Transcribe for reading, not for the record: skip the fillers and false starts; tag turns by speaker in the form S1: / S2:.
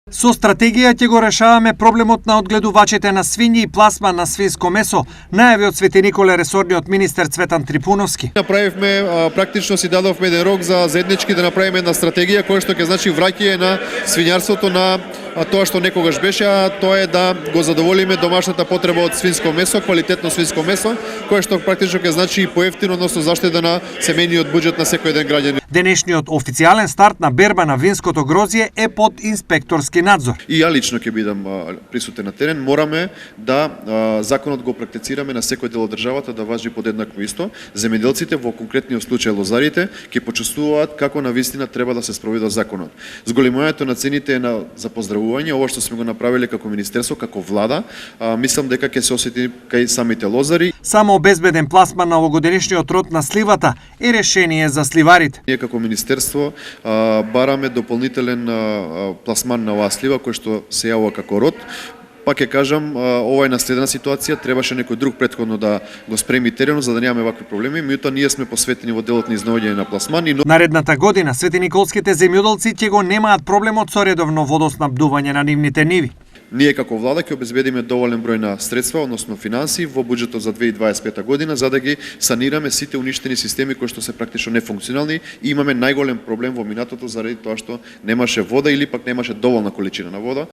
S1: Со стратегија ќе го решаваме проблемот на одгледувачите на свињи и пласма на свинско месо, најави од Свети Николе ресорниот министер Цветан Трифуновски.
S2: Направивме практично си дадовме еден рок за заеднички да направиме една стратегија која што ќе значи враќање на свињарството на тоа што некогаш беше, а тоа е да го задоволиме домашната потреба од свинско месо, квалитетно свинско месо, кое што практично ќе значи и поевтино, односно заштеда на семејниот буџет на секој еден граѓанин.
S1: Денешниот официјален старт на берба на винското грозје е под инспекторски надзор.
S2: И ја лично ќе бидам присутен на терен. Мораме да законот го практицираме на секој дел од државата да важи подеднакво исто. Земјоделците, во конкретниот случај лозарите, ќе почувствуваат како навистина треба да се спроведе законот. Зголемувањето на цените е за поздравување, ова што сме го направиле како министерство, како влада, мислам дека ќе се осети кај самите лозари.
S1: Само обезбеден пласман на овогодишниот род на сливата е решение за сливарите.
S2: Ние како министерство бараме дополнителен пласман на оваа слива кој што се јавува како род. Пак ќе кажам, ова е наследена ситуација, требаше некој друг претходно да го спреми теренот за да немаме вакви проблеми, меѓутоа ние сме посветени во делот на изнаоѓање на пласмани.
S1: Наредната година светиниколските земјоделци ќе го немаат проблемот со редовно водоснабдување на нивните ниви.
S2: Ние како влада ќе обезбедиме доволен број на средства, односно финансии во буџетот за 2025 година за да ги санираме сите уништени системи кои што се практично нефункционални и имаме најголем проблем во минатото заради тоа што немаше вода или пак немаше доволна количина на вода.